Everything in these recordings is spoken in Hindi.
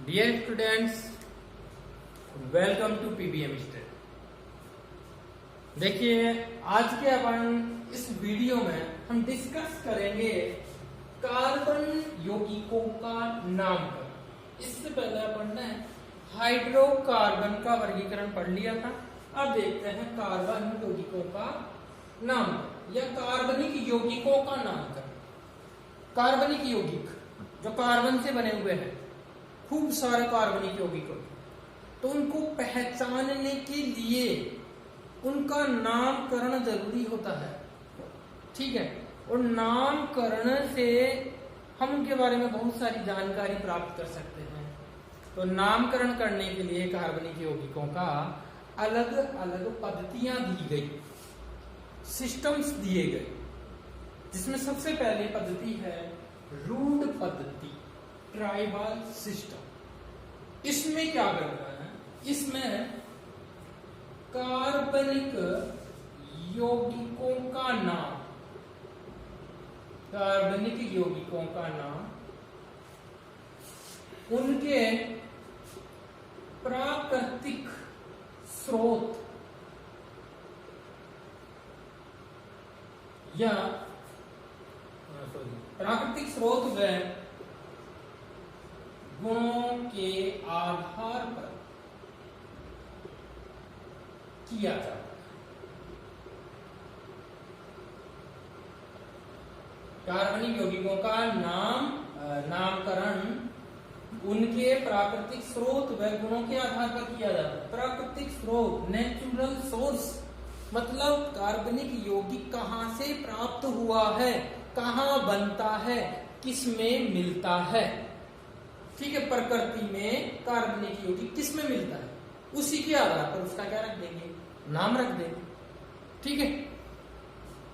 Dear students, welcome to PBM study. देखिए, आज के अपन इस वीडियो में हम डिस्कस करेंगे कार्बन यौगिकों का नामकरण। इससे पहले अपन ने हाइड्रोकार्बन का वर्गीकरण पढ़ लिया था। अब देखते हैं कार्बन यौगिकों का नामकरण या कार्बनिक यौगिकों का नामकरण। कार्बनिक यौगिक जो कार्बन से बने हुए हैं, खूब सारे कार्बनिक यौगिक होते हैं, तो उनको पहचानने के लिए उनका नामकरण जरूरी होता है। ठीक है, और नामकरण से हम उनके बारे में बहुत सारी जानकारी प्राप्त कर सकते हैं। तो नामकरण करने के लिए कार्बनिक यौगिकों का अलग अलग पद्धतियां दी गई, सिस्टम्स दिए गए, जिसमें सबसे पहली पद्धति है रूढ़ पद्धति, ट्राइबल सिस्टम। इसमें क्या करना है, इसमें कार्बनिक यौगिकों का नाम, कार्बनिक यौगिकों का नाम, उनके प्राकृतिक स्रोत या प्राकृतिक स्रोत व गुणों के आधार पर किया जाता है। कार्बनिक यौगिकों का नामकरण उनके प्राकृतिक स्रोत व गुणों के आधार पर किया जाता है। प्राकृतिक स्रोत, नेचुरल सोर्स, मतलब कार्बनिक यौगिक कहाँ से प्राप्त हुआ है, कहाँ बनता है, किसमें मिलता है। ठीक है, प्रकृति में कार्बनिक यौगिक किसमें मिलता है, उसी के आधार पर उसका क्या रख देंगे, नाम रख देंगे। ठीक है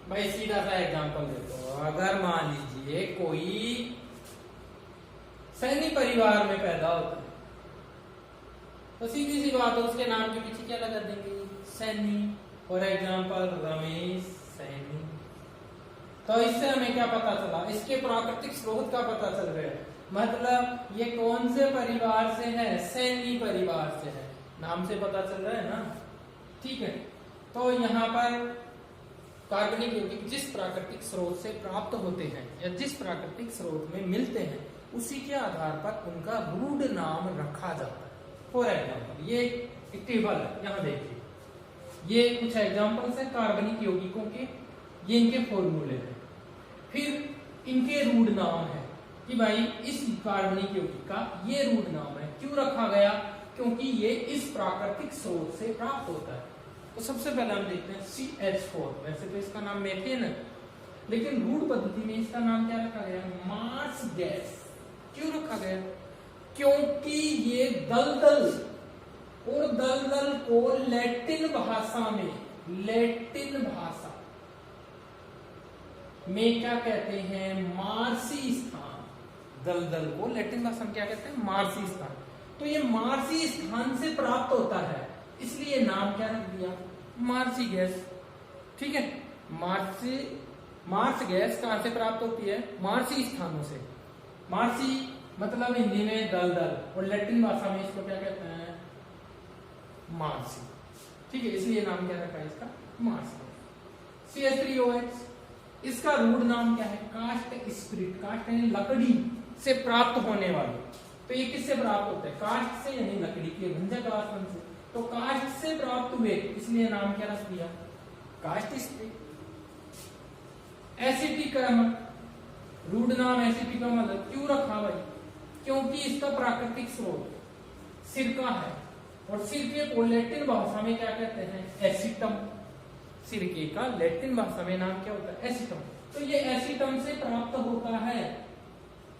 भाई, सीधा सा एग्जांपल देता हूं। अगर मान लीजिए कोई सैनी परिवार में पैदा होता है, तो सीधी सी बात है, उसके नाम के पीछे क्या लगा देंगे, सैनी। For example Ramesh Saini. तो इससे हमें क्या पता चला, इसके प्राकृतिक स्रोत का पता चल रहा है, मतलब ये कौन से परिवार से है, सैनी परिवार से है, नाम से पता चल रहा है ना। ठीक है, तो यहाँ पर कार्बनिक यौगिक जिस प्राकृतिक स्रोत से प्राप्त होते हैं या जिस प्राकृतिक स्रोत में मिलते हैं, उसी के आधार पर उनका रूढ़ नाम रखा जाता है। फॉर एग्जाम्पल, ये एक टेबल है, यहाँ देखिए, ये कुछ एग्जाम्पल्स है कार्बनिक यौगिकों के, ये इनके फॉर्मूले हैं, फिर इनके रूढ़ नाम है कि भाई इस कार्बनिक यौगिक का ये रूढ़ नाम है। क्यों रखा गया, क्योंकि ये इस प्राकृतिक स्रोत से प्राप्त होता है। तो सबसे पहले हम देखते हैं CH4। वैसे तो इसका नाम मेथेन है, लेकिन रूढ़ पद्धति में इसका नाम क्या रखा गया, मार्स गैस। क्यों रखा गया, क्योंकि ये दलदल, और दलदल को लैटिन भाषा में, लैटिन भाषा में क्या कहते हैं, मार्सी स्थान। दलदल को लैटिन भाषा में क्या कहते हैं, मार्सी स्थान। तो ये मार्सी स्थान से प्राप्त होता है, इसलिए नाम क्या रख दिया, मार्सी गैस। ठीक है, मार्स गैस कहां से प्राप्त होती है, मार्सी स्थानों से। मार्सी मतलब हिंदी में दलदल, और लैटिन भाषा में इसको क्या कहते हैं, मार्सी। ठीक है, इसलिए नाम क्या रखा है इसका, मार्सी। CH3OH, इसका रूढ़ नाम क्या है, कास्ट स्पिरिट। कास्ट यानी लकड़ी से प्राप्त होने वाले, तो ये किससे प्राप्त होता है, कास्ट से, यानी लकड़ी के भंजक आसवन से। तो कास्ट से प्राप्त हुए, इसलिए नाम क्या रख दिया, कास्ट स्पिरिट। एसिटिक अम्ल, रूढ़ नाम एसिटिक अम्ल। क्यों रखा भाई, क्योंकि इसका प्राकृतिक स्रोत सिरका है, और सिरके को लैटिन भाषा में क्या कहते हैं, एसिटम। सिरके का लैटिन भाषा में नाम क्या होता है, एसिटम। तो ये एसिटम से प्राप्त होता है,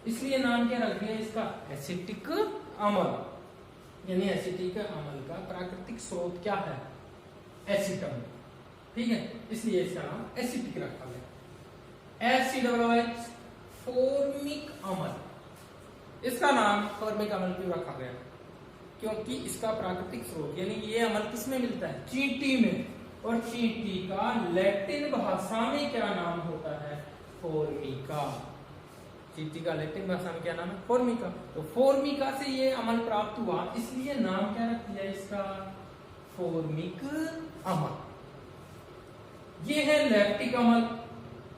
इसलिए नाम क्या रख दिया इसका, एसिटिक अम्ल। यानी एसिटिक अम्ल का प्राकृतिक स्रोत क्या है, एसिटम। ठीक है, इसलिए इसका नाम एसिटिक रखा गया। HCOH, फॉर्मिक अम्ल। इसका नाम फॉर्मिक अम्ल क्यों रखा गया, क्योंकि इसका प्राकृतिक स्रोत, यानी ये अम्ल किसमें मिलता है, चींटी में, और चींटी का लैटिन भाषा में क्या नाम होता है, फॉर्मिका। चींटी का लैटिन भाषा में क्या नाम है? फॉर्मिका। तो फॉर्मिका से ये अमल प्राप्त हुआ, इसलिए नाम क्या रख दिया इसका? फॉर्मिक अमल। ये है लैक्टिक अमल।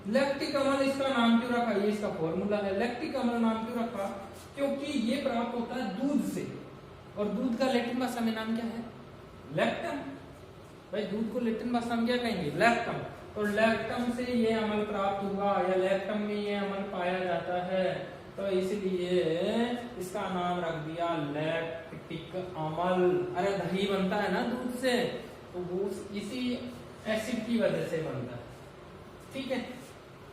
लैक्टिक अमल इसका नाम क्यों रखा? ये इसका फॉर्मूला है। लैक्टिक अमल नाम क्यों रखा? क्योंकि ये प्राप्त होता है दूध से, और दूध का लैटिन भाषा में नाम क्या है? लैक्टम। भाई दूध को लैटिन भाषा में क्या कहेंगे? लैक्टम। तो लैक्टम से ये अमल प्राप्त हुआ, या लैक्टम में ये अमल पाया जाता है, तो इसलिए इसका नाम रख दिया लैक्टिक अमल। अरे दही बनता है ना दूध से, तो वो इसी एसिड की वजह से बनता है। ठीक है,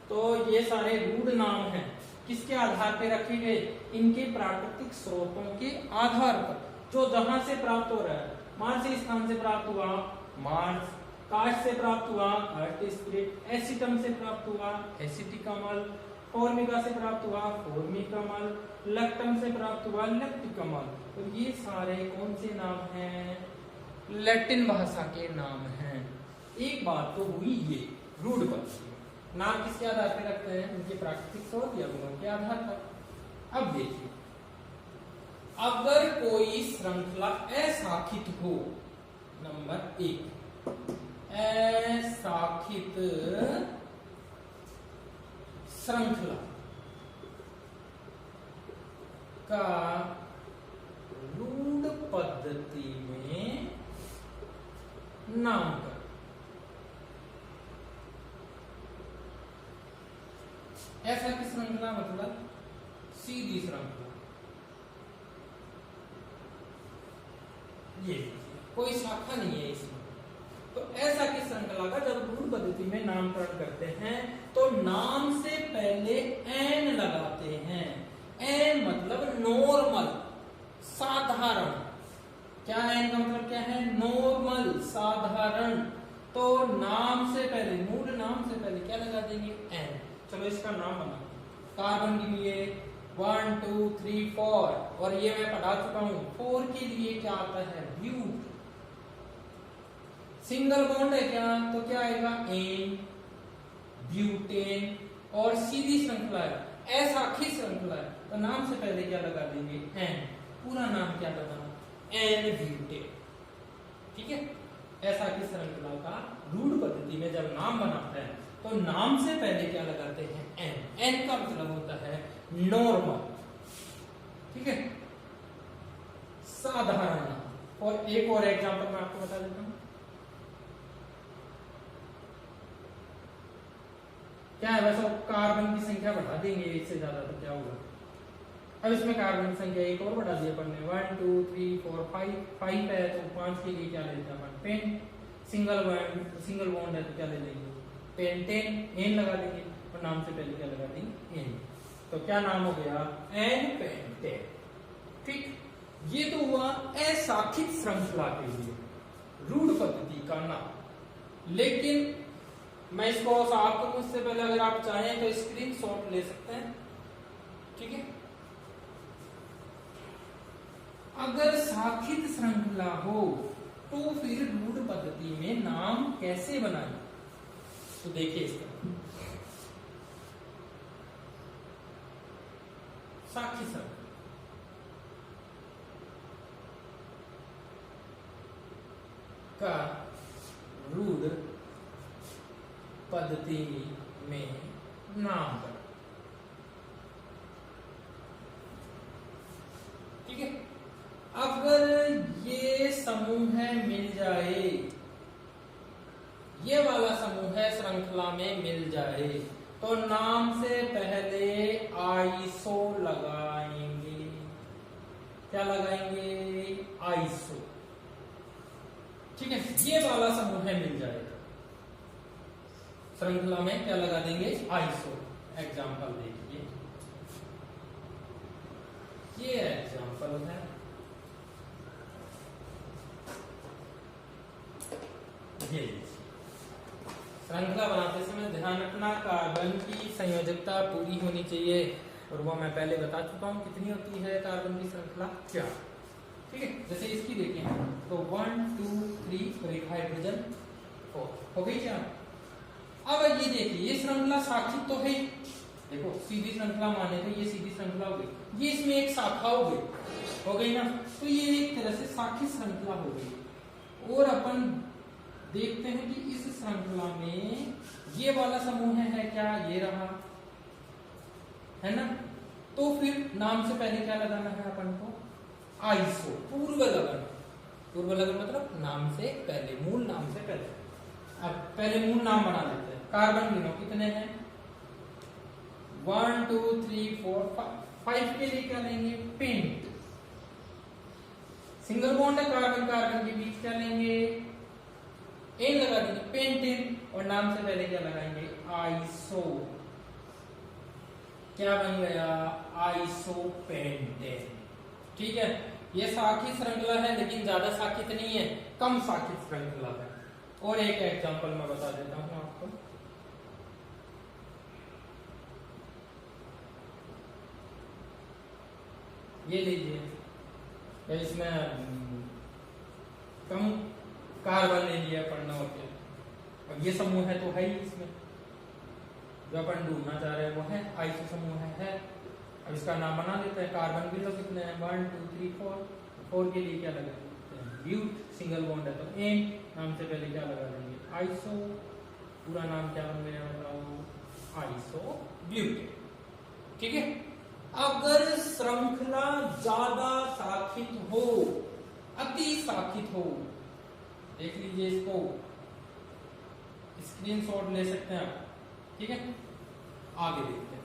तो ये सारे रूढ़ नाम हैं, किसके आधार पे रखे गए? इनके प्राकृतिक स्रोतों के आधार पर, जो जहां से प्राप्त हो रहा है। मार्स स्थान से प्राप्त हुआ मार्स, काश से प्राप्त हुआ अर्थ स्पिरिट, एसिटम से प्राप्त हुआ एसिटिक अमल, फॉर्मिका से प्राप्त हुआ फॉर्मिक अमल, लैक्टम से प्राप्त हुआ लैक्टिक अमल। तो ये सारे कौन से नाम हैं? लैटिन भाषा के नाम हैं। एक बात तो हुई ये रूढ़ पद्धति। नाम किसके आधार पर रखते हैं? उनके प्राकृतिक स्रोत या गुणों के आधार पर। अब देखिए, अगर कोई श्रृंखला अशाखित हो, नंबर 1 अशाखित श्रृंखला का रूढ़ पद्धति में नामकरण। अशाखित श्रृंखला मतलब सीधी श्रृंखला, ये कोई शाखा नहीं है इसमें। तो ऐसा की श्रृंखला का जब रूढ़ पद्धति में नामकरण करते हैं तो नाम से पहले एन लगाते हैं। एन मतलब नॉर्मल, साधारण। क्या है एन का मतलब? क्या है? नॉर्मल, साधारण। तो नाम से पहले, मूल नाम से पहले क्या लगा देंगे? एन। चलो इसका नाम बना। कार्बन के लिए 1 2 3 4, और ये मैं पढ़ा चुका हूं। 4 के लिए क्या आता है? ब्यूट। सिंगल बॉन्ड है क्या? तो क्या आएगा? N, butane. और सीधी श्रृंखला है, अशाखित श्रृंखला है, तो नाम से पहले क्या लगा देंगे? एन। पूरा नाम क्या लगाना? N butane. ठीक है, अशाखित श्रृंखला का रूढ़ पद्धति में जब नाम बनाता है तो नाम से पहले क्या लगाते हैं? एन। एन का मतलब होता है नॉर्मल। ठीक है, साधारण। और एक और एग्जांपल मैं आपको बता देता हूं। क्या है? वैसे कार्बन की संख्या बढ़ा देंगे इससे ज्यादा तो क्या होगा? अब इसमें कार्बन की संख्या एक और बढ़ा दी अपन ने, 1 2 3 4 5 है, तो 5 के लिए क्या ले लेते हैं अपन? पेन। सिंगल बॉन्ड है तो क्या ले लेंगे? पेंटेन। एन लगा देंगे, और नाम से पहले क्या लगा देंगे? एन। तो क्या नाम हो गया? N pentane. ठीक, ये तो हुआ अशाखित श्रृंखला के लिए रूढ़ पद्धति का नाम। लेकिन मैं इसको साफ करूं उससे पहले अगर आप चाहें तो स्क्रीनशॉट ले सकते हैं। ठीक है, अगर शाखित श्रृंखला हो तो फिर रूढ़ पद्धति में नाम कैसे बनाए? तो देखिए इस तरह शाखित श्रृंखला का रूढ़ पद्धति में नामकरण। ठीक है, अगर ये समूह मिल जाए, ये वाला समूह है श्रृंखला में मिल जाए, तो नाम से पहले आइसो लगाएंगे। क्या लगाएंगे? आइसो। ठीक है, ये वाला समूह मिल जाएगा श्रृंखला में, क्या लगा देंगे? आइसो। एग्जाम्पल देखिए, ये एग्जाम्पल है। ये श्रृंखला बनाते समय ध्यान रखना कार्बन की संयोजकता पूरी होनी चाहिए, और वो मैं पहले बता चुका हूं कितनी होती है कार्बन की श्रृंखला? 4। ठीक है, जैसे इसकी देखिए तो 1 2 3 और एक हाइड्रोजन 4 हो गई क्या? अब ये देखिए, ये श्रृंखला शाखित तो है, देखो सीधी श्रृंखला माने तो ये सीधी श्रृंखला हो गई, ये इसमें एक शाखा हो गई ना, तो ये एक तरह से शाखी श्रृंखला हो गई। और अपन देखते हैं कि इस श्रृंखला में ये वाला समूह है क्या, ये रहा है ना, तो फिर नाम से पहले क्या लगाना है अपन को, आइसो, पूर्व लगाना। पूर्व लगन मतलब नाम से पहले, मूल नाम से पहले। अब पहले मूल नाम बना लेते हैं। कार्बन गिनो कितने हैं, 1 2 3 4 5 के लिए क्या लेंगे, पेंट। सिंगल बॉन्ड है कार्बन कार्बन के बीच, क्या लेंगे, एन लगा देंगे, पेंटेन। और नाम से पहले क्या लगाएंगे, आइसो। क्या बन गया, आइसोपेंटेन। ठीक है, ये शाखी श्रृंखला है लेकिन ज्यादा शाखित नहीं है, कम शाखित श्रृंखला है। और एक एग्जांपल मैं बता देता हूं आपको। ये लीजिए, इसमें कम कार्बन ले लिया पढ़ना होते। अब ये समूह है तो है ही, इसमें जो अपन ढूंढना चाह रहे हैं वो है आइसो समूह है। अब इसका नाम बना देते हैं। कार्बन भी तो कितने हैं, 1 2 3 4। 4 के लिए क्या लगा देते हैं, ब्यूट। सिंगल बॉन्ड है तो एन, नाम से पहले क्या लगा देंगे, आइसो। पूरा नाम क्या बन गया बताओ, आइसो ब्यूट। ठीक है, अगर श्रृंखला ज्यादा शाखित हो, अति शाखित हो, देख लीजिए इसको, स्क्रीनशॉट ले सकते हैं आप। ठीक है, आगे देखते हैं।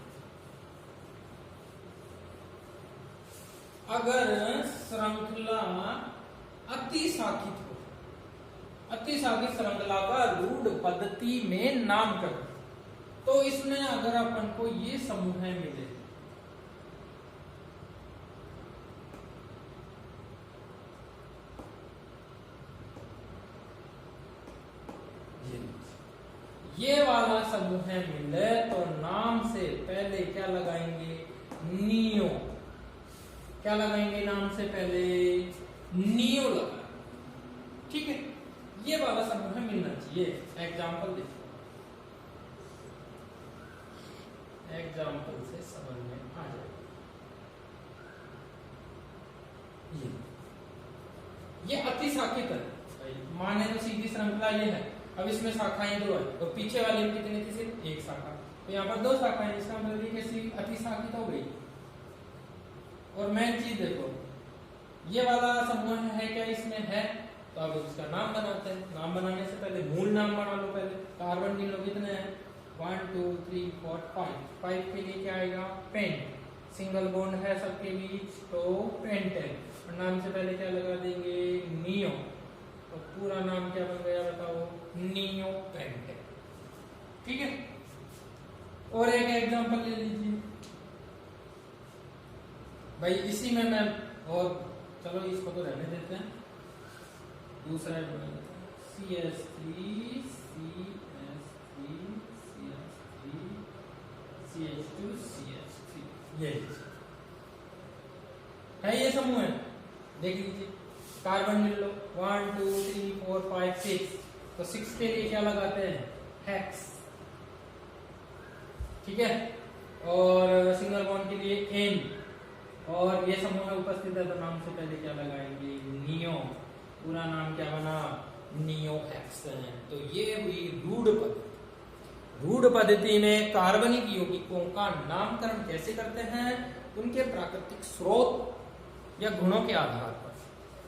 अगर श्रृंखला अति शाखित हो, अति शाखित श्रृंखला का रूढ़ पद्धति में नामकरण, तो इसमें अगर अपन को ये समूह मिले, ये वाला समूह मिले तो नाम से पहले क्या लगाएंगे, नियो। क्या लगाएंगे, नाम से पहले नियो लगाएंगे। ठीक है, ये वाला समूह मिलना चाहिए। एग्जाम्पल देखो, एग्जाम्पल से समझ में आ जाएगा। ये अति शाखित है, माने तो सीधी श्रृंखला ये है। अब इसमें शाखाएं 2 है, तो पीछे वाले में कितनी थी, सिर्फ एक शाखा, तो यहाँ पर 2 शाखाएं, इसका मतलब ये कैसी अति शाखित हो गई। और मेन चीज देखो, ये वाला समूह है क्या, इसमें है, तो अब इसका नाम बनाते हैं। नाम बनाने से पहले मूल नाम बना लो पहले। कार्बन गिन लो कितने हैं, 1 2 3 4 5। 5 के लिए क्या आएगा, पेंट। सिंगल बॉन्ड है सबके बीच तो पेंटेन। और नाम से पहले क्या लगा देंगे, नियो। तो पूरा नाम क्या बन गया बताओ, नियो पेंटेन। ठीक है, और एक एग्जांपल ले लीजिए भाई, इसी में मैं, और चलो इसको तो रहने देते हैं, दूसरा CH3 CH3 CH3 CH2 CH3, ये है, ये समूह है। देख लीजिए, कार्बन मिल लो 1 2 3 4 5 6, तो 6 के लिए क्या लगाते हैं, हेक्स। ठीक है, और सिंगल बॉन्ड के लिए एन, और ये समूह में उपस्थित है तो नाम से पहले क्या लगाएंगे, नियो। पूरा नाम क्या बना, नियो हेक्सेन। तो ये हुई रूढ़ पद्धति। रूढ़ पद्धति में कार्बनिक यौगिकों का नामकरण कैसे करते हैं, उनके प्राकृतिक स्रोत या गुणों के आधार पर।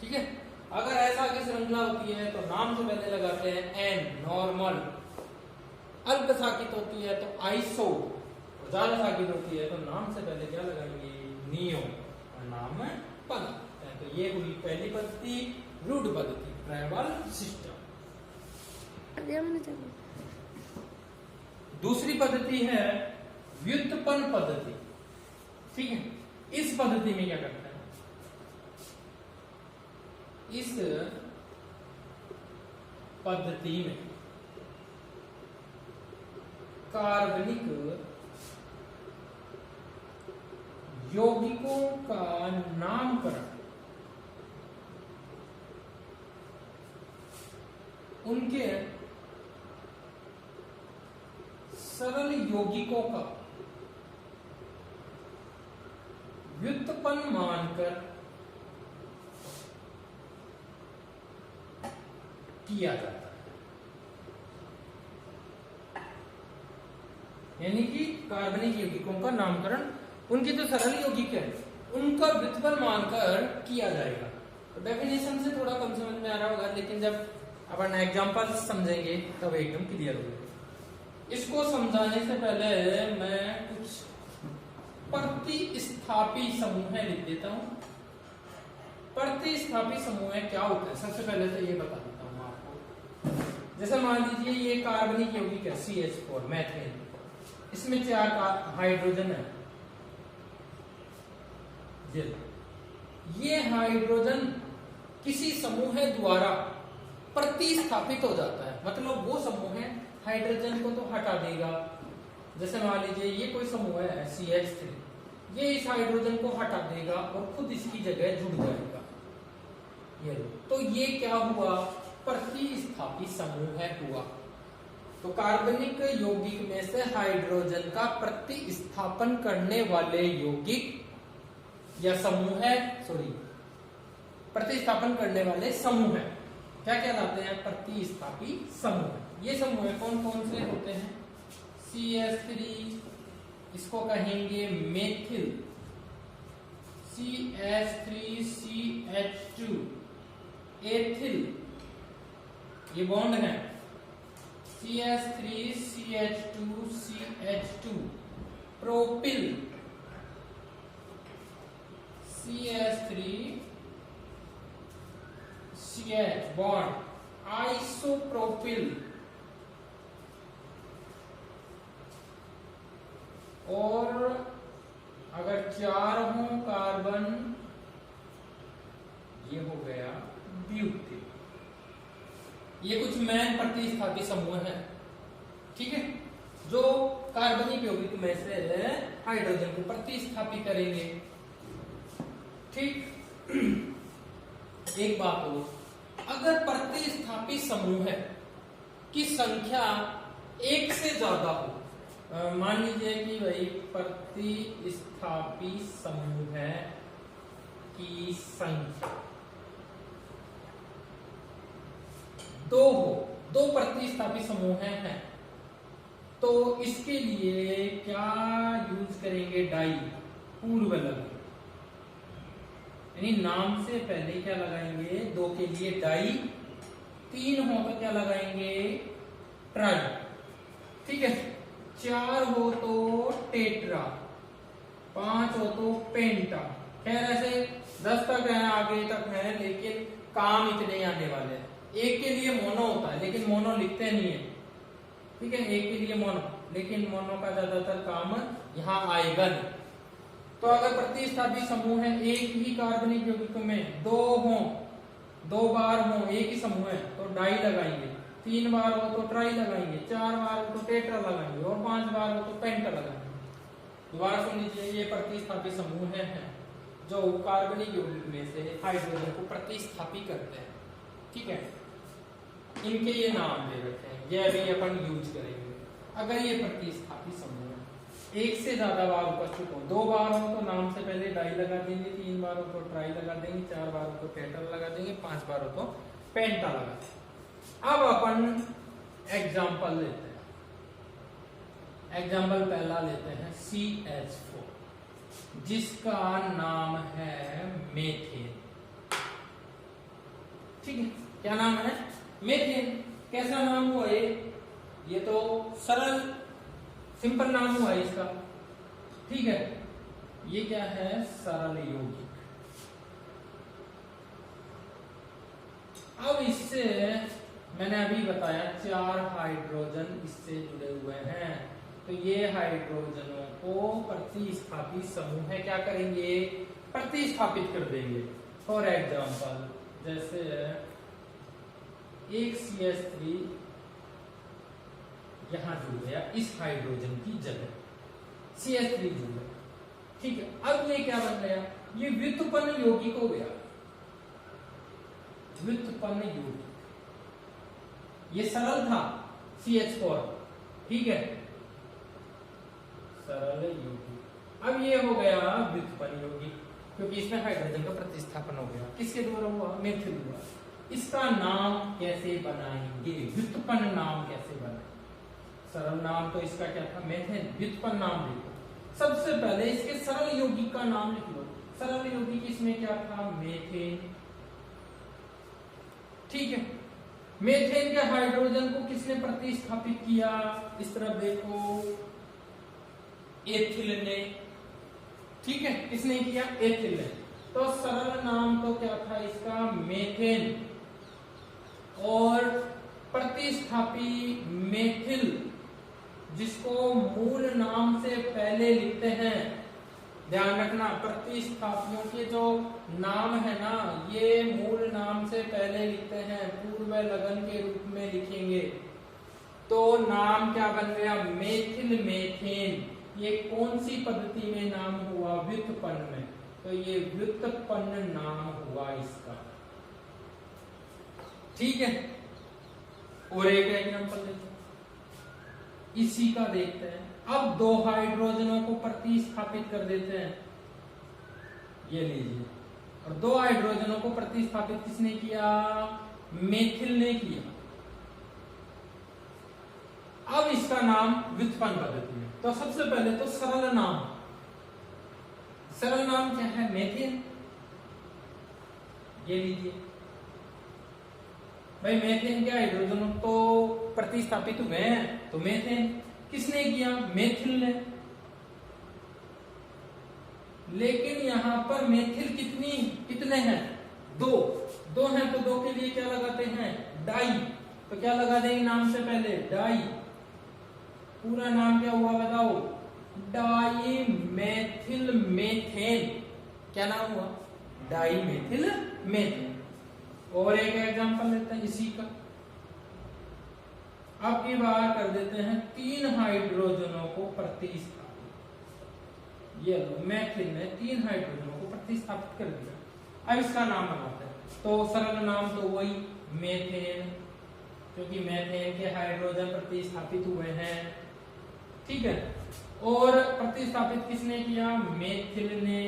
ठीक है, अगर ऐसा की श्रृंखला होती है तो नाम से पहले लगाते हैं एन, नॉर्मल। अल्प शाखित होती है तो आइसो, ज्यादा शाखित होती है तो नाम से पहले क्या लगाएंगे, नियो, और नाम पद। तो ये हुई पहली पद्धति, रूढ़ पद्धति, ट्राइबल सिस्टम। दूसरी पद्धति है व्युत्पन्न पद्धति। ठीक है, इस पद्धति में क्या करते हैं, इस पद्धति में कार्बनिक यौगिकों का नामकरण उनके सरल यौगिकों का व्युत्पन्न मानकर किया जाता है। यानी कि कार्बनिक यौगिकों का नामकरण उनकी जो सरल यौगिक है उनका व्युत्पन्न मानकर किया जाएगा। तो डेफिनेशन से थोड़ा कम समझ में आ रहा होगा, लेकिन जब अपन एग्जांपल समझेंगे तब एकदम क्लियर होगा। इसको समझाने से पहले मैं कुछ प्रतिस्थापी समूह लिख देता हूं। प्रतिस्थापी समूह क्या होता है सबसे पहले तो ये बता देता हूं आपको। जैसे मान लीजिए ये कार्बनिक यौगिक है CH4 मैथेन, इसमें 4 हाइड्रोजन है। ये हाइड्रोजन किसी समूह द्वारा प्रतिस्थापित हो जाता है, मतलब वो समूह हाइड्रोजन को तो हटा देगा। जैसे मान लीजिए ये कोई समूह है CH3, ये इस हाइड्रोजन को हटा देगा और खुद इसकी जगह जुड़ जाएगा। ये तो ये क्या हुआ, प्रतिस्थापी समूह हुआ। तो कार्बनिक यौगिक में से हाइड्रोजन का प्रतिस्थापन करने वाले यौगिक या समूह प्रतिस्थापन करने वाले समूह क्या कहलाते हैं, प्रतिस्थापी समूह। ये समूह कौन कौन से होते हैं, CH3 इसको कहेंगे मेथिल, CH3CH2 एथिल, ये बॉन्ड है CH3CH2CH2 propyl, CH3CH bond isopropyl, और अगर 4 हो कार्बन ये हो गया ब्यूटेन। ये कुछ मेन प्रतिस्थापी समूह है, ठीक है, जो कार्बनिक यौगिक में से हाइड्रोजन को प्रतिस्थापित करेंगे। ठीक। एक बात हो, अगर प्रतिस्थापी समूह की संख्या 1 से ज्यादा हो, मान लीजिए कि भाई प्रतिस्थापी समूह की संख्या 2 हो, 2 प्रतिस्थापी समूह हैं, तो इसके लिए क्या यूज करेंगे, डाई, पूर्व लघु, यानी नाम से पहले क्या लगाएंगे, 2 के लिए डाई, 3 हो तो क्या लगाएंगे, ट्राई, ठीक है, 4 हो तो टेट्रा, 5 हो तो पेंटा। खैर ऐसे 10 तक है, आगे तक है, लेकिन काम इतने आने वाले हैं। एक के लिए मोनो होता है, लेकिन मोनो लिखते नहीं है, ठीक है, एक के लिए मोनो, लेकिन मोनो का ज्यादातर काम यहाँ आएगा नहीं। तो अगर प्रतिस्थापी समूह है एक ही कार्बनिक यौगिक में 2 हो, 2 बार हो, एक ही समूह है तो डाई लगाएंगे, 3 बार हो तो ट्राई लगाएंगे, 4 बार हो तो टेट्रा लगाएंगे, और 5 बार हो तो पेंटा लगाएंगे। दोबारा सुन लीजिए, ये प्रतिस्थापी समूह है जो कार्बनिक यौगिक में से हाइड्रोजन को प्रतिस्थापित करते हैं, ठीक है। इनके ये नाम दे रखे हैं, ये अभी अपन यूज करेंगे। अगर ये प्रतिस्थापी समूह 1 से ज्यादा बार उपस्थित हो, 2 बार हो तो नाम से पहले डाई लगा देंगे, 3 बार हो तो ट्राई लगा देंगे, 4 बार हो तो टेट्रा लगा देंगे, 5 बार हो तो पेंटा लगा देंगे। अब अपन एग्जाम्पल लेते हैं। एग्जाम्पल पहला लेते हैं CH4, जिसका नाम है मेथेन, ठीक है, क्या नाम है, मेथेन। कैसा नाम हुआ ये तो सरल सिंपल नाम हुआ इसका, ठीक है। ये क्या है, सरल यौगिक। अब इससे मैंने अभी बताया 4 हाइड्रोजन इससे जुड़े हुए हैं, तो ये हाइड्रोजनों को प्रतिस्थापी समूह क्या करेंगे, प्रतिस्थापित कर देंगे। फॉर एग्जाम्पल जैसे एक CH3 यहां जुड़ गया इस हाइड्रोजन की जगह, CH3 जुड़ गया, ठीक है। अब ये क्या बन गया, ये व्युत्पन्न यौगिक हो गया, व्युत्पन्न यौगिक। ये सरल था CH4, ठीक है, सरल यौगिक। अब ये हो गया व्युत्पन्न यौगिक, क्योंकि इसमें हाइड्रोजन का प्रतिस्थापन हो गया। किसके द्वारा हुआ? मेथिल द्वारा। इसका नाम कैसे बनाएंगे? व्युत्पन्न नाम कैसे बनाएंगे? सरल नाम तो इसका क्या था? मेथेन। व्युत्पन्न नाम लिखो। सबसे पहले इसके सरल यौगिक का नाम लिख लो। सरल यौगिक इसमें क्या था? मेथेन। ठीक है। मेथेन के हाइड्रोजन को किसने प्रतिस्थापित किया? इस तरफ देखो, एथिल ने। ठीक है, किसने किया? एथिल ने। तो सरल नाम तो क्या था इसका? मेथेन। और प्रतिस्थापी मेथिल, जिसको मूल नाम से पहले लिखते हैं। ध्यान रखना, प्रतिस्थापियों के जो नाम है ना, ये मूल नाम से पहले लिखते हैं, पूर्व लगन के रूप में लिखेंगे। तो नाम क्या बन गया? Methyl methane. ये कौन सी पद्धति में नाम हुआ? व्युत्पन्न में। तो ये व्युत्पन्न नाम हुआ इसका। ठीक है। और एक एग्जांपल देखो, इसी का देखते हैं। अब दो हाइड्रोजनों को प्रतिस्थापित कर देते हैं। ये लीजिए, और दो हाइड्रोजनों को प्रतिस्थापित किसने किया? मेथिल ने किया। अब इसका नाम व्युत्पन्न पद्धति है। तो सबसे पहले तो सरल नाम। सरल नाम क्या है? मेथेन। ये लीजिए भाई, मेथेन के हाइड्रोजन तो प्रतिस्थापित हुए हैं, तो मेथेन किसने किया? मेथिल ने। लेकिन यहां पर मेथिल कितने हैं? दो हैं, तो दो के लिए क्या लगाते हैं? डाई। तो क्या लगा देंगे नाम से पहले? डाई। पूरा नाम क्या हुआ बताओ? Dimethyl methane. क्या नाम हुआ? Dimethyl methane. और एक एग्जांपल लेते हैं इसी का। अब की बार कर देते हैं 3 हाइड्रोजनों को प्रतिस्थापित। ये लो, मेथिल ने 3 हाइड्रोजनों को प्रतिस्थापित कर दिया। अब इसका नाम बनाते हैं। तो सरल नाम तो वही मेथेन, क्योंकि मेथेन के हाइड्रोजन प्रतिस्थापित हुए हैं। ठीक है। और प्रतिस्थापित किसने किया? मेथिल ने।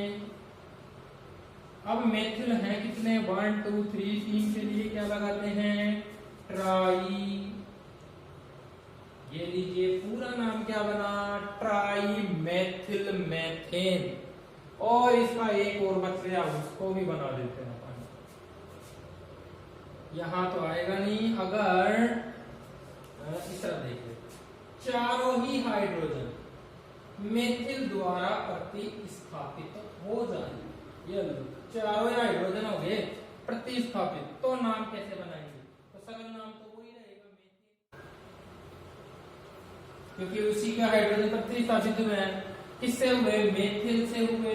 अब मेथिल है कितने? 1 2 3 3 के लिए क्या लगाते हैं? ट्राई। ये लीजिए, पूरा नाम क्या बना? Try methyl methane. और इसका एक और बच गया, उसको भी बना देते हैं अपन। यहां तो आएगा नहीं, अगर इस तरह देखिए, चारों ही हाइड्रोजन मेथिल द्वारा प्रतिस्थापित हो जाएंगे। ये लो, चारों हाइड्रोजन हो गए प्रतिस्थापित। तो नाम कैसे बनाएंगे? तो सरल नाम तो वही रहेगा, मेथिल, क्योंकि उसी का हाइड्रोजन प्रतिस्थापित हुए हैं। किससे हुए? मेथिल से हुए।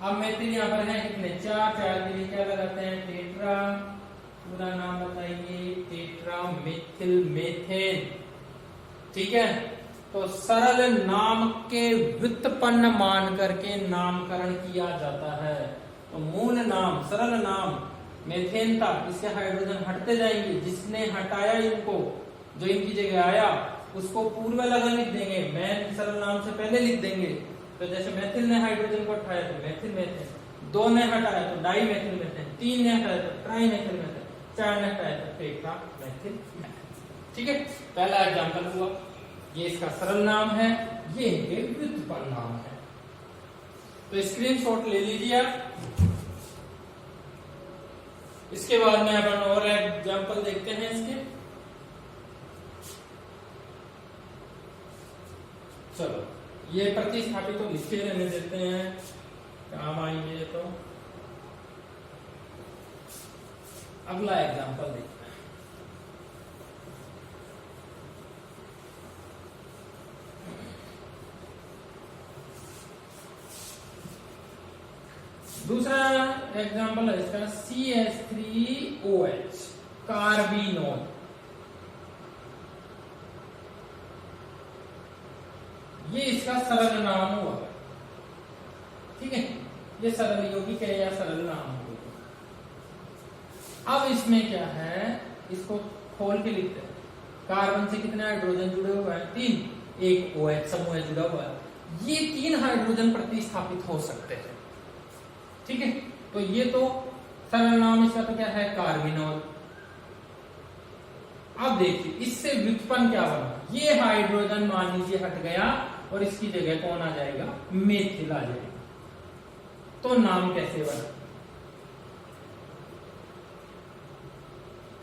अब मेथिल यहाँ पर है कितने? 4 के लिए क्या लगाते हैं? टेट्रा। पूरा नाम बताइए? Tetra methyl methane. ठीक है। तो सरल नाम के व्युत्पन्न मान करके नामकरण किया जाता है। तो मूल नाम, सरल नाम मेथेन था, इसके हाइड्रोजन हटते जाएंगे। जिसने हटाया इनको, जो इनकी जगह आया, उसको पूर्व लगन लिख देंगे। मैं सरल नाम से पहले लिख देंगे। तो जैसे मेथिल ने हाइड्रोजन को हटाया तो मेथिल मेथेन, 2 ने हटाया तो डाई मेथिल मेथेन, 3 ने हटाया तो ट्राई मेथिल मेथेन, 4 ने हटाया तो टेट्रा मेथिल मेथेन। ठीक है। पहला एग्जांपल हुआ, ये इसका सरल नाम है, ये इनके व्युत्पन्न नाम है। तो स्क्रीनशॉट ले लीजिए आप। इसके बाद में अपन और एग्जांपल देखते हैं इसके। चलो, ये प्रतिस्थापित तो लिखे रहने देते हैं, काम आएंगे। तो अगला एग्जांपल देखते हैं। दूसरा एग्जांपल है इसका CH3OH कार्बिनोल। ये इसका सरल नाम हुआ। ठीक है, ये सरल यौगिक है या सरल नाम हुआ। अब इसमें क्या है, इसको खोल के लिखते हैं। कार्बन से कितने हाइड्रोजन जुड़े हुए हैं? 3। एक OH समूह जुड़ा हुआ है। ये 3 हाइड्रोजन प्रतिस्थापित हो सकते हैं। ठीक है, तो ये तो सरल नाम इसका तो क्या है, कार्बिनोल। अब देखिए इससे व्युत्पन्न क्या बना, ये हाइड्रोजन मान लीजिए हट गया और इसकी जगह कौन आ जाएगा, मेथिल आ जाएगा। तो नाम कैसे बना,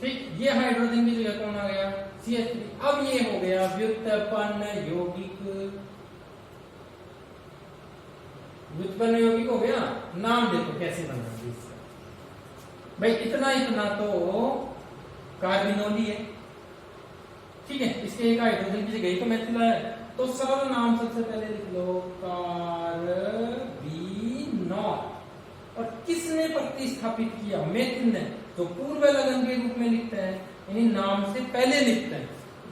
ठीक, ये हाइड्रोजन की जगह कौन आ गया, CH3। अब ये हो गया व्युत्पन्न यौगिक, व्युत्पन्न यौगिक हो गया। नाम देखो कैसे बनाएंगे इसका, भाई इतना इतना तो कार्बिनोल ही है, ठीक है, इसके एक हाइड्रोजन की जगह तो मेथिल है, तो सरल नाम सबसे पहले लिख लो कार्बिनोल। और किसने प्रतिस्थापित किया, मेथिल ने, तो पूर्व लगन के रूप में लिखते हैं, यानी नाम से पहले लिखते हैं।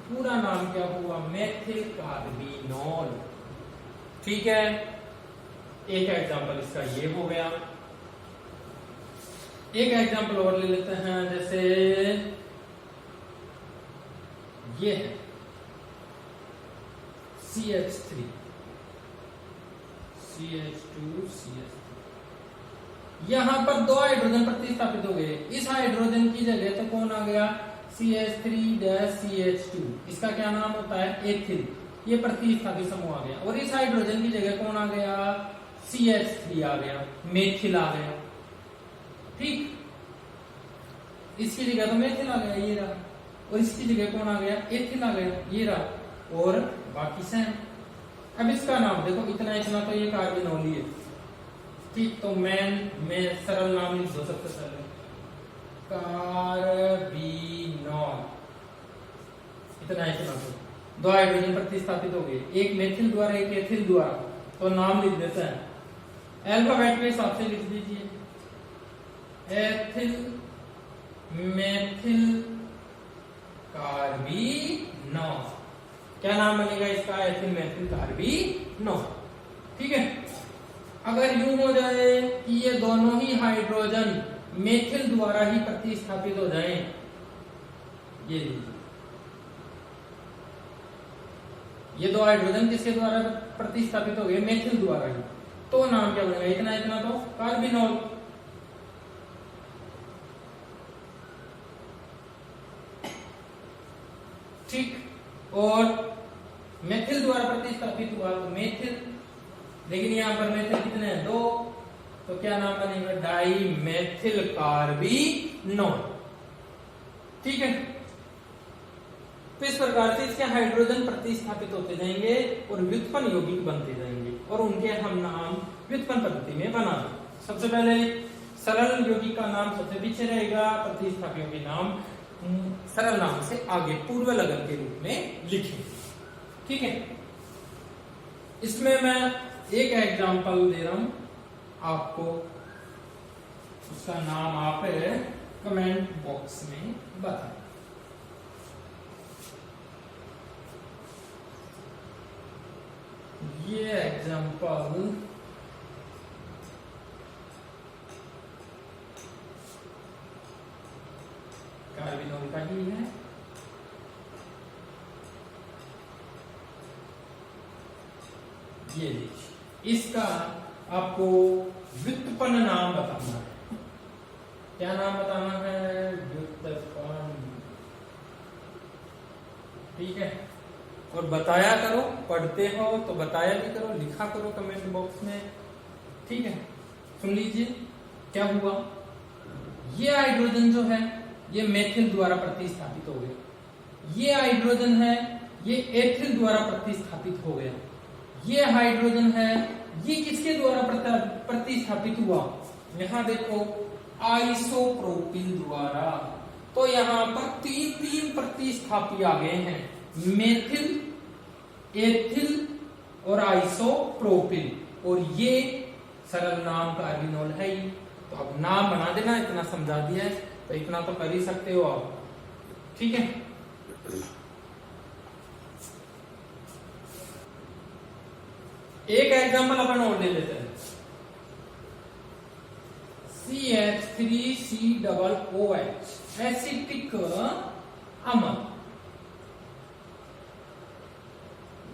पूरा नाम क्या हुआ, मेथिल कार्बिनोल, ठीक है। एक एग्जांपल इसका ये हो गया। एक एग्जांपल और ले लेते हैं, जैसे ये है CH3, CH2 CH3, यहां पर दो हाइड्रोजन प्रतिस्थापित हो गए। इस हाइड्रोजन की जगह तो कौन आ गया, CH3-CH2, इसका क्या नाम होता है, एथिल, ये प्रतिस्थापित समूह आ गया। और इस हाइड्रोजन की जगह कौन आ गया, CH3 आ गया, मेथिल आ गया, ठीक, इसकी जगह तो मेथिल आ गया, ये रहा, और इसकी जगह कौन आ गया, एथिल आ गया, ये रहा, और बाकी सेम। अब इसका नाम देखो, इतना इतना तो ये कार्बिनोल ही है, ठीक, तो मैं सरल नाम लिख दो सबसे पहले, कार्बिनोल, इतना इतना तो दो हाइड्रोजन प्रतिस्थापित हो गए, एक मेथिल द्वारा एक एथिल द्वारा, तो नाम लिख देते हैं, अल्फाबेट के हिसाब से लिख दीजिए, एथिल मेथिल कार्बिनोल, क्या नाम बनेगा इसका, एथिल मेथिल कार्बिनोल, ठीक है। अगर यूं हो जाए कि ये दोनों ही हाइड्रोजन मेथिल द्वारा ही प्रतिस्थापित हो जाएं, ये लीजिए, ये दो हाइड्रोजन किसके द्वारा प्रतिस्थापित हो गए, मेथिल द्वारा ही, तो नाम क्या बनेगा, इतना इतना तो कार्बिनोल, ठीक। और मेथिल द्वारा प्रतिस्थापित हुआ तो मेथिल, लेकिन यहां पर मेथिल कितने हैं, दो, तो क्या नाम बनेगा, डाई मेथिल कार्बिनोल, ठीक है। तो इस प्रकार से इसके हाइड्रोजन प्रतिस्थापित होते जाएंगे और व्युत्पन्न यौगिक बनते जाएंगे, और उनके हम नाम व्युत्पन्न पद्धति में बना दें। सबसे पहले सरल यौगिक का नाम सबसे पीछे रहेगा, प्रतिस्थापियों के नाम सरल नाम से आगे पूर्व लगन के रूप में लिखें, ठीक है। इसमें मैं एक एग्जांपल दे रहा हूं आपको, उसका नाम आप कमेंट बॉक्स में बताएं। ये एग्जांपल कार्बिनोल का ही है, ये देखिए, इसका आपको व्युत्पन्न नाम बताना है, क्या नाम बताना है, व्युत्पन्न, ठीक है। और बताया करो, पढ़ते हो तो बताया भी करो, लिखा करो कमेंट बॉक्स में, ठीक है। सुन लीजिए क्या हुआ, ये हाइड्रोजन जो है ये मेथिल द्वारा प्रतिस्थापित हो गया, ये हाइड्रोजन है ये एथिल द्वारा प्रतिस्थापित हो गया, ये हाइड्रोजन है ये किसके द्वारा प्रतिस्थापित हुआ, यहां देखो आइसोप्रोपिल द्वारा। तो यहां पर तीन तीन प्रतिस्थापी आ गए हैं, मेथिल, एथिल और आइसोप्रोपिल, और ये सरल नाम कार्बिनोल है ही। तो अब नाम बना देना, इतना समझा दिया है तो इतना तो कर ही सकते हो आप, ठीक है। एक एग्जांपल अपन और ले लेते हैं, CH3COOH एसिटिक अम्ल,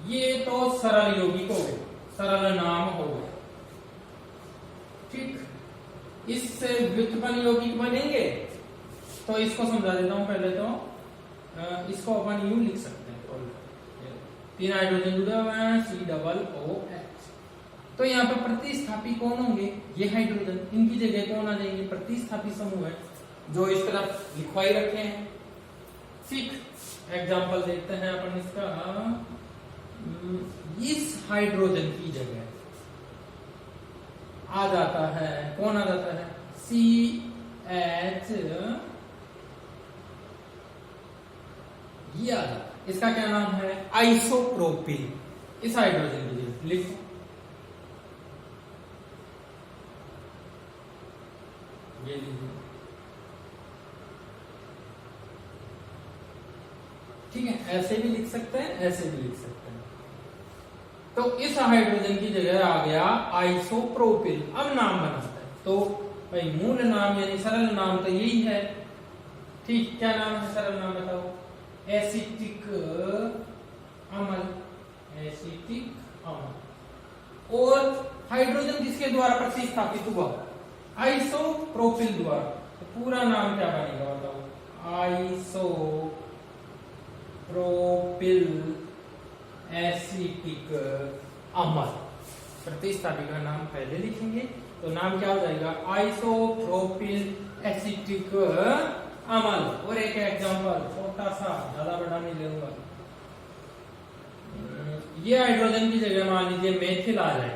ये तो सरल यौगिक हो गए, सरल नाम हो गए, ठीक। इससे व्युत्पन्न यौगिक बनेंगे। तो इसको समझा देता हूं पहले। तो इसको अपन यूं लिख सकते हैं, 3 हाइड्रोजन जुड़े हुए हैं, COOH। तो यहाँ पर प्रतिस्थापी कौन होंगे? ये हाइड्रोजन। इनकी जगह कौन आ जाएंगे? प्रतिस्थापी समूह है जो इस तरफ लिखवाई रखे हैं। ठीक, एग्जाम्पल देखते हैं अपन इसका। इस हाइड्रोजन की जगह आ जाता है, कौन आ जाता है? CH, ये आ जाता है। इसका क्या नाम है? आइसोप्रोपिल। इस हाइड्रोजन की जगह लिखो, ये लीजिए। ठीक है, ऐसे भी लिख सकते हैं, ऐसे भी लिख सकते हैं। तो इस हाइड्रोजन की जगह आ गया आइसोप्रोपिल। अब नाम बनाता है। तो भाई मूल नाम यानी सरल नाम तो यही है। ठीक, क्या नाम है? सरल नाम बताओ। एसिटिक अम्ल, एसिटिक अम्ल। और हाइड्रोजन किसके द्वारा प्रतिस्थापित हुआ? आइसोप्रोपिल द्वारा। तो पूरा नाम क्या बनेगा बताओ? आइसोप्रोपिल एसिटिक अम्ल। प्रतिस्थापी का नाम पहले लिखेंगे तो नाम क्या हो जाएगा? आइसोप्रोपिल एसिटिक अम्ल। और एक एग्जांपल छोटा सा, ज्यादा बड़ा नहीं लूंगा। ये हाइड्रोजन की जगह मान लीजिए मेथिल आ जाए,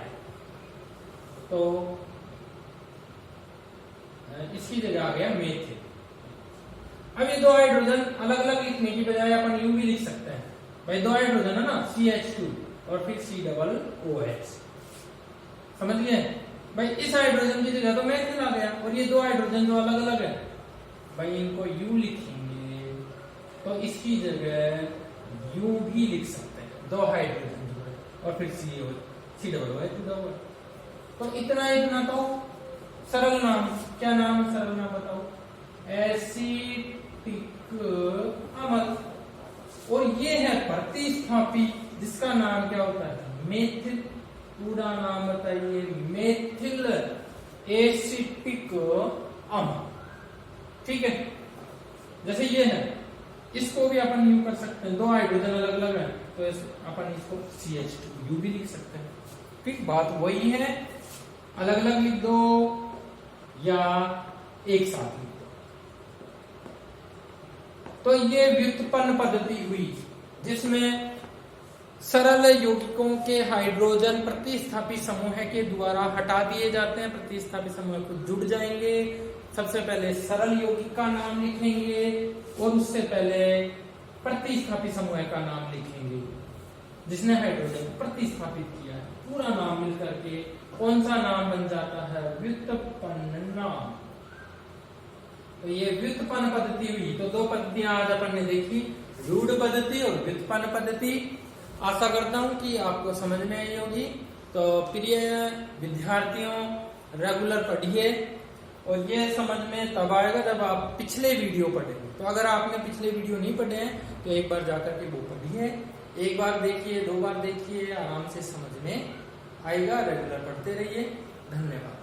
तो इसकी जगह आ गया मेथिल। अब ये दो हाइड्रोजन अलग अलग लिखने की बजाय अपन यूं भी लिख सकते हैं। भाई दो हाइड्रोजन है ना, CH2 और फिर COOH। समझ गए? भाई इस हाइड्रोजन की जगह तो मेथिल आ गया, और ये दो हाइड्रोजन जो अलग अलग है, भाई इनको यू लिखेंगे तो इसकी जगह यू भी लिख सकते हैं। दो हाइड्रोजन जो है, और फिर COOH। तो इतना तो सरल नाम। क्या नाम? सरल नाम बताओ। एसिटिक अम्ल। और ये है प्रतिस्थापी, जिसका नाम क्या होता है? मेथिल। पूरा नाम बताइए। मेथिल एसिटिक अम्ल। ठीक है, जैसे ये है, इसको भी अपन यू कर सकते हैं। दो हाइड्रोजन अलग अलग है तो अपन इसको CH2 यू भी लिख सकते हैं। ठीक, बात वही है। अलग अलग लिख दो या एक साथ लिख दो। तो ये व्युत्पन्न पद्धति हुई, जिसमें सरल यौगिकों के हाइड्रोजन प्रतिस्थापी समूह के द्वारा हटा दिए जाते हैं। प्रतिस्थापी समूह को जुड़ जाएंगे। सबसे पहले सरल यौगिक का नाम लिखेंगे और उससे पहले प्रतिस्थापी समूह का नाम लिखेंगे जिसने हाइड्रोजन को प्रतिस्थापित किया है। पूरा नाम मिलकर के कौन सा नाम बन जाता है? व्युत्पन्न नाम। तो ये व्युत्पन्न पद्धति हुई। तो दो पद्धतियां आज अपन ने देखी, रूढ़ पद्धति और व्युत्पन्न पद्धति। आशा करता हूं कि आपको समझ में आई होगी। तो प्रिय विद्यार्थियों, रेगुलर पढ़िए, और ये समझ में तब आएगा जब आप पिछले वीडियो पढ़ेंगे। तो अगर आपने पिछले वीडियो नहीं पढ़े हैं तो एक बार जाकर के वो पढ़िए। एक बार देखिए, 2 बार देखिए, आराम से समझ में आएगा। रेगुलर पढ़ते रहिए। धन्यवाद।